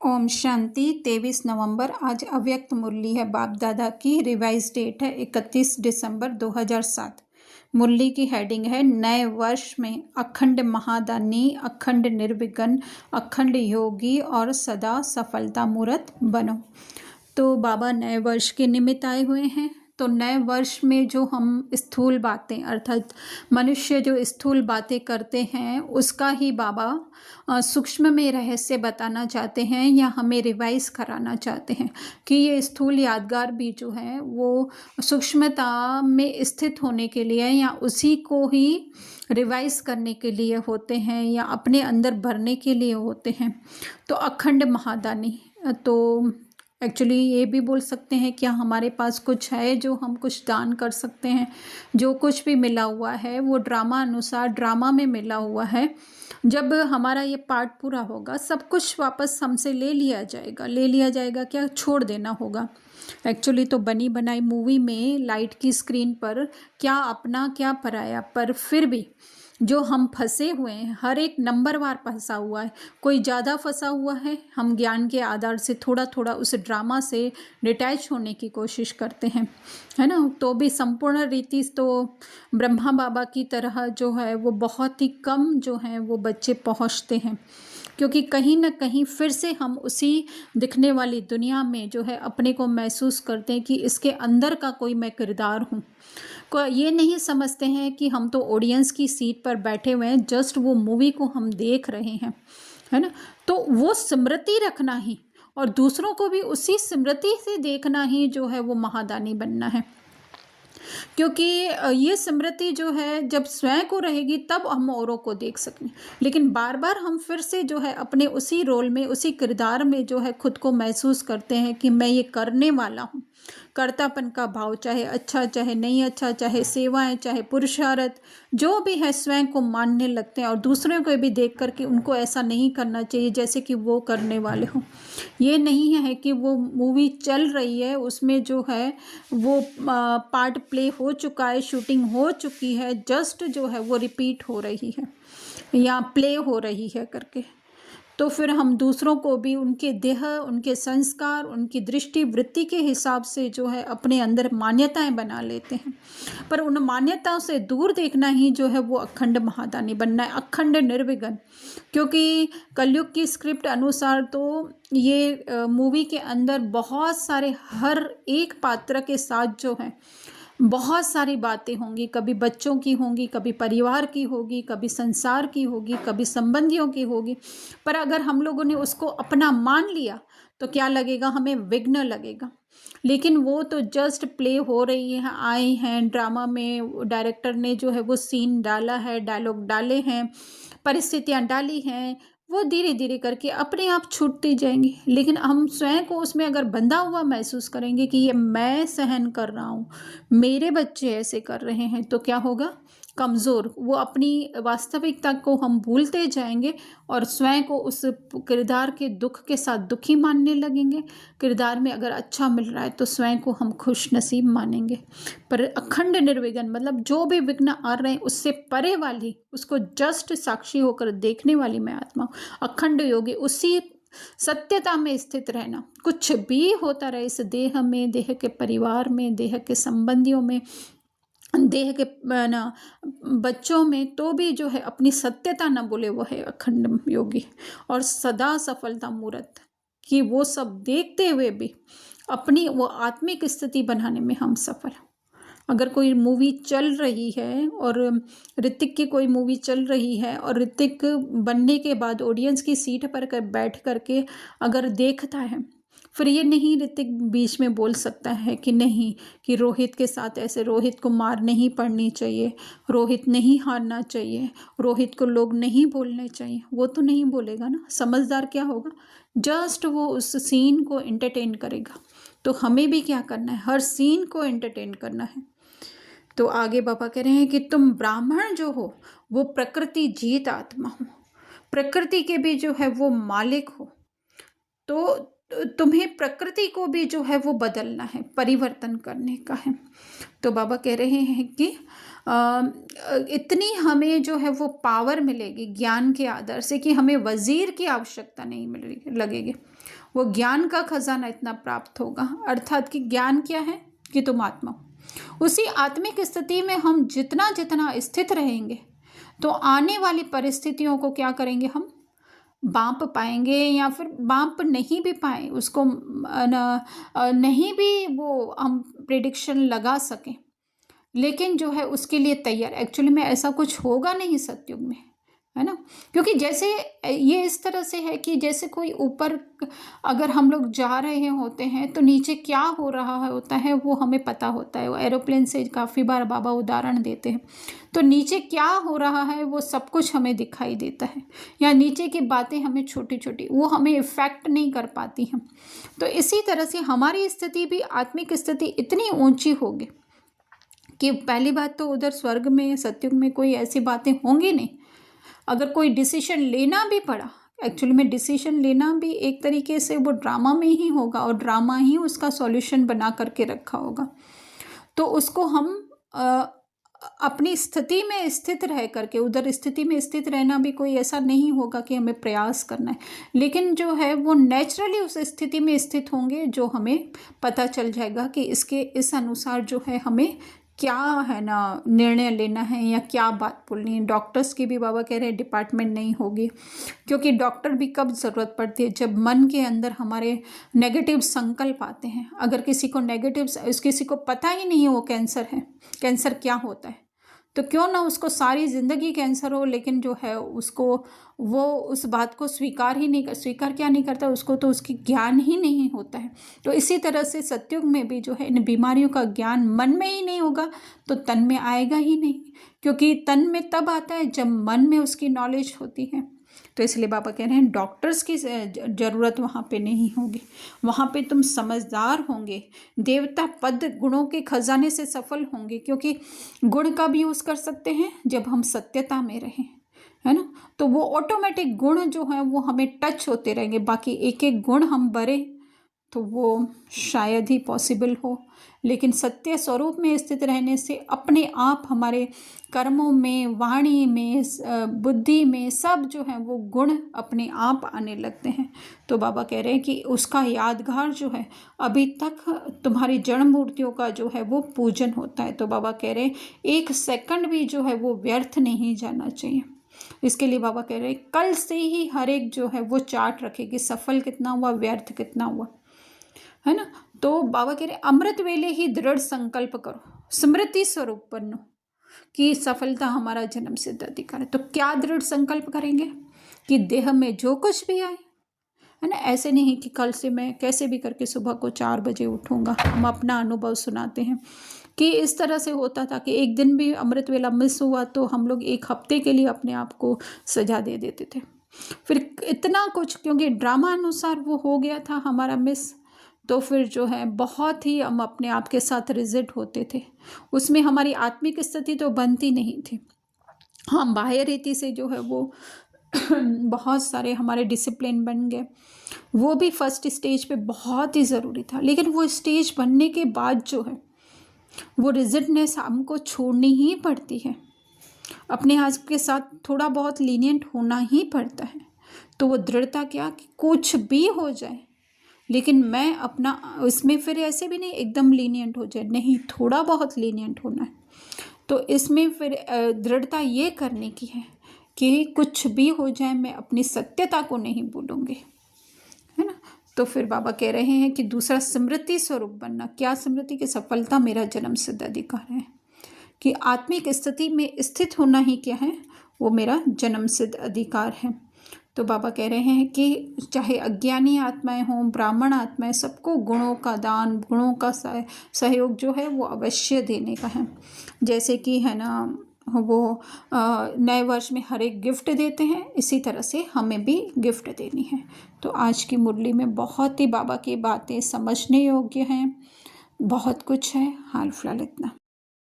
ओम शांति। 23 नवंबर आज अव्यक्त मुरली है। बाप दादा की रिवाइज डेट है 31 दिसंबर 2007। मुरली की हेडिंग है नए वर्ष में अखंड महादानी, अखंड निर्विघ्न, अखंड योगी और सदा सफलता मूर्त बनो। तो बाबा नए वर्ष के निमित्त आए हुए हैं। तो नए वर्ष में जो हम स्थूल बातें अर्थात मनुष्य जो स्थूल बातें करते हैं उसका ही बाबा सूक्ष्म में रहस्य बताना चाहते हैं या हमें रिवाइज कराना चाहते हैं कि ये स्थूल यादगार भी जो है वो सूक्ष्मता में स्थित होने के लिए या उसी को ही रिवाइज करने के लिए होते हैं या अपने अंदर भरने के लिए होते हैं। तो अखंड महादानी, तो एक्चुअली ये भी बोल सकते हैं क्या हमारे पास कुछ है जो हम कुछ दान कर सकते हैं। जो कुछ भी मिला हुआ है वो ड्रामा अनुसार ड्रामा में मिला हुआ है। जब हमारा ये पार्ट पूरा होगा सब कुछ वापस हमसे ले लिया जाएगा। ले लिया जाएगा क्या, छोड़ देना होगा। एक्चुअली तो बनी बनाई मूवी में लाइट की स्क्रीन पर क्या अपना क्या पराया, पर फिर भी जो हम फंसे हुए हैं हर एक नंबरवार फंसा हुआ है। कोई ज़्यादा फंसा हुआ है, हम ज्ञान के आधार से थोड़ा थोड़ा उस ड्रामा से डिटैच होने की कोशिश करते हैं, है ना। तो भी संपूर्ण रीति तो ब्रह्मा बाबा की तरह जो है वो बहुत ही कम जो है वो बच्चे पहुंचते हैं, क्योंकि कहीं ना कहीं फिर से हम उसी दिखने वाली दुनिया में जो है अपने को महसूस करते हैं कि इसके अंदर का कोई मैं किरदार हूँ। को ये नहीं समझते हैं कि हम तो ऑडियंस की सीट पर बैठे हुए हैं, जस्ट वो मूवी को हम देख रहे हैं, है ना। तो वो स्मृति रखना ही और दूसरों को भी उसी स्मृति से देखना ही जो है वो महादानी बनना है। क्योंकि ये स्मृति जो है जब स्वयं को रहेगी तब हम औरों को देख सकें। लेकिन बार बार हम फिर से जो है अपने उसी रोल में उसी किरदार में जो है खुद को महसूस करते हैं कि मैं ये करने वाला हूँ। कर्तापन का भाव, चाहे अच्छा चाहे नहीं अच्छा, चाहे सेवाएं चाहे पुरुषार्थ जो भी है, स्वयं को मानने लगते हैं और दूसरों को भी देख कर के उनको ऐसा नहीं करना चाहिए जैसे कि वो करने वाले हों। ये नहीं है कि वो मूवी चल रही है उसमें जो है वो पार्ट प्ले हो चुका है, शूटिंग हो चुकी है, जस्ट जो है वो रिपीट हो रही है या प्ले हो रही है करके। तो फिर हम दूसरों को भी उनके देह, उनके संस्कार, उनकी दृष्टि वृत्ति के हिसाब से जो है अपने अंदर मान्यताएं बना लेते हैं। पर उन मान्यताओं से दूर देखना ही जो है वो अखंड महादानी बनना है, अखंड निर्विघ्न। क्योंकि कलयुग की स्क्रिप्ट अनुसार तो ये मूवी के अंदर बहुत सारे हर एक पात्र के साथ जो है बहुत सारी बातें होंगी। कभी बच्चों की होंगी, कभी परिवार की होगी, कभी संसार की होगी, कभी संबंधियों की होगी। पर अगर हम लोगों ने उसको अपना मान लिया तो क्या लगेगा, हमें विघ्न लगेगा। लेकिन वो तो जस्ट प्ले हो रही है, आए हैं ड्रामा में, डायरेक्टर ने जो है वो सीन डाला है, डायलॉग डाले हैं, परिस्थितियाँ डाली हैं, वो धीरे धीरे करके अपने आप छूटती जाएंगी। लेकिन हम स्वयं को उसमें अगर बंधा हुआ महसूस करेंगे कि ये मैं सहन कर रहा हूँ, मेरे बच्चे ऐसे कर रहे हैं, तो क्या होगा, कमज़ोर, वो अपनी वास्तविकता को हम भूलते जाएंगे और स्वयं को उस किरदार के दुख के साथ दुखी मानने लगेंगे। किरदार में अगर अच्छा मिल रहा है तो स्वयं को हम खुश नसीब मानेंगे। पर अखंड निर्विघ्न मतलब जो भी विघ्न आ रहे हैं उससे परे वाली, उसको जस्ट साक्षी होकर देखने वाली मैं आत्मा हूँ। अखंड योगी, उसी सत्यता में स्थित रहना। कुछ भी होता रहे इस देह में, देह के परिवार में, देह के संबंधियों में, देह के ना बच्चों में, तो भी जो है अपनी सत्यता न बोले वो है अखंड योगी। और सदा सफलता मूर्त, कि वो सब देखते हुए भी अपनी वो आत्मिक स्थिति बनाने में हम सफल। अगर कोई मूवी चल रही है और ऋतिक की कोई मूवी चल रही है और ऋतिक बनने के बाद ऑडियंस की सीट पर बैठ करके अगर देखता है, फिर ये नहीं ऋतिक बीच में बोल सकता है कि नहीं, कि रोहित के साथ ऐसे, रोहित को मार नहीं पड़नी चाहिए, रोहित नहीं हारना चाहिए, रोहित को लोग नहीं बोलने चाहिए। वो तो नहीं बोलेगा ना। समझदार क्या होगा, जस्ट वो उस सीन को एंटरटेन करेगा। तो हमें भी क्या करना है, हर सीन को एंटरटेन करना है। तो आगे बाबा कह रहे हैं कि तुम ब्राह्मण जो हो वो प्रकृति जीत आत्मा हो, प्रकृति के भी जो है वो मालिक हो। तो तुम्हें प्रकृति को भी जो है वो बदलना है, परिवर्तन करने का है। तो बाबा कह रहे हैं कि इतनी हमें जो है वो पावर मिलेगी ज्ञान के आधार से कि हमें वजीर की आवश्यकता नहीं मिल लगेगी। वो ज्ञान का खजाना इतना प्राप्त होगा। अर्थात कि ज्ञान क्या है कि तुम आत्मा हो। उसी आत्मिक स्थिति में हम जितना जितना स्थित रहेंगे तो आने वाली परिस्थितियों को क्या करेंगे, हम बांप पाएंगे, या फिर बांप नहीं भी पाए उसको नहीं भी वो हम प्रिडिक्शन लगा सकें, लेकिन जो है उसके लिए तैयार। एक्चुअली में ऐसा कुछ होगा नहीं सतयुग में, है ना। क्योंकि जैसे ये इस तरह से है कि जैसे कोई ऊपर अगर हम लोग जा रहे होते हैं तो नीचे क्या हो रहा होता है वो हमें पता होता है। वो एरोप्लेन से काफ़ी बार बाबा उदाहरण देते हैं, तो नीचे क्या हो रहा है वो सब कुछ हमें दिखाई देता है, या नीचे की बातें हमें छोटी छोटी वो हमें इफ़ेक्ट नहीं कर पाती हैं। तो इसी तरह से हमारी स्थिति भी, आत्मिक स्थिति इतनी ऊंची होगी कि पहली बात तो उधर स्वर्ग में, सतयुग में कोई ऐसी बातें होंगी नहीं। अगर कोई डिसीजन लेना भी पड़ा, एक्चुअली में डिसीजन लेना भी एक तरीके से वो ड्रामा में ही होगा, और ड्रामा ही उसका सॉल्यूशन बना करके रखा होगा। तो उसको हम अपनी स्थिति में स्थित रह करके, उधर स्थिति में स्थित रहना भी कोई ऐसा नहीं होगा कि हमें प्रयास करना है, लेकिन जो है वो नेचुरली उस स्थिति में स्थित होंगे, जो हमें पता चल जाएगा कि इसके इस अनुसार जो है हमें क्या है ना निर्णय लेना है या क्या बात बोलनी है। डॉक्टर्स की भी बाबा कह रहे हैं डिपार्टमेंट नहीं होगी, क्योंकि डॉक्टर भी कब ज़रूरत पड़ती है, जब मन के अंदर हमारे नेगेटिव संकल्प आते हैं। अगर किसी को नेगेटिव, किसी को पता ही नहीं है वो कैंसर है, कैंसर क्या होता है, तो क्यों ना उसको सारी ज़िंदगी कैंसर हो, लेकिन जो है उसको वो उस बात को स्वीकार क्या नहीं करता, उसको तो उसकी ज्ञान ही नहीं होता है। तो इसी तरह से सतयुग में भी जो है इन बीमारियों का ज्ञान मन में ही नहीं होगा तो तन में आएगा ही नहीं, क्योंकि तन में तब आता है जब मन में उसकी नॉलेज होती है। तो इसलिए बाबा कह रहे हैं डॉक्टर्स की ज़रूरत वहाँ पे नहीं होगी, वहाँ पे तुम समझदार होंगे, देवता पद गुणों के खजाने से सफल होंगे, क्योंकि गुण का भी यूज़ कर सकते हैं जब हम सत्यता में रहें, है ना। तो वो ऑटोमेटिक गुण जो है वो हमें टच होते रहेंगे। बाकी एक एक गुण हम बरे तो वो शायद ही पॉसिबल हो, लेकिन सत्य स्वरूप में स्थित रहने से अपने आप हमारे कर्मों में, वाणी में, बुद्धि में सब जो है वो गुण अपने आप आने लगते हैं। तो बाबा कह रहे हैं कि उसका यादगार जो है अभी तक तुम्हारी जड़ मूर्तियों का जो है वो पूजन होता है। तो बाबा कह रहे हैं एक सेकंड भी जो है वो व्यर्थ नहीं जाना चाहिए। इसके लिए बाबा कह रहे हैं कल से ही हर एक जो है वो चार्ट रखे कि सफल कितना हुआ, व्यर्थ कितना हुआ, है ना। तो बाबा कह रहे अमृत वेले ही दृढ़ संकल्प करो, स्मृति स्वरूप बनो कि सफलता हमारा जन्म सिद्ध अधिकार है। तो क्या दृढ़ संकल्प करेंगे कि देह में जो कुछ भी आए, है ना। ऐसे नहीं कि कल से मैं कैसे भी करके सुबह को 4 बजे उठूंगा। हम अपना अनुभव सुनाते हैं कि इस तरह से होता था कि एक दिन भी अमृत वेला मिस हुआ तो हम लोग 1 हफ्ते के लिए अपने आप को सजा दे देते थे। फिर इतना कुछ, क्योंकि ड्रामा अनुसार वो हो गया था हमारा मिस, तो फिर जो है बहुत ही हम अपने आप के साथ रिजिड होते थे। उसमें हमारी आत्मिक स्थिति तो बनती नहीं थी। हाँ, बाह्य रीति से जो है वो बहुत सारे हमारे डिसिप्लिन बन गए, वो भी फर्स्ट स्टेज पे बहुत ही ज़रूरी था। लेकिन वो स्टेज बनने के बाद जो है वो रिजिडनेस हमको छोड़नी ही पड़ती है, अपने आप के साथ थोड़ा बहुत लीनियंट होना ही पड़ता है। तो वो दृढ़ता क्या कि कुछ भी हो जाए, लेकिन मैं अपना इसमें फिर ऐसे भी नहीं एकदम लीनियंट हो जाए, नहीं, थोड़ा बहुत लीनियंट होना है। तो इसमें फिर दृढ़ता ये करने की है कि कुछ भी हो जाए मैं अपनी सत्यता को नहीं भूलूंगी, है ना। तो फिर बाबा कह रहे हैं कि दूसरा स्मृति स्वरूप बनना। क्या स्मृति की सफलता मेरा जन्म सिद्ध अधिकार है, कि आत्मिक स्थिति में स्थित होना ही क्या है, वो मेरा जन्म सिद्ध अधिकार है। तो बाबा कह रहे हैं कि चाहे अज्ञानी आत्माएं हों, ब्राह्मण आत्माएं, सबको गुणों का दान, गुणों का सहयोग जो है वो अवश्य देने का है। जैसे कि है ना वो नए वर्ष में हर एक गिफ्ट देते हैं, इसी तरह से हमें भी गिफ्ट देनी है। तो आज की मुरली में बहुत ही बाबा की बातें समझने योग्य हैं, बहुत कुछ है। हाल फिलहाल इतना।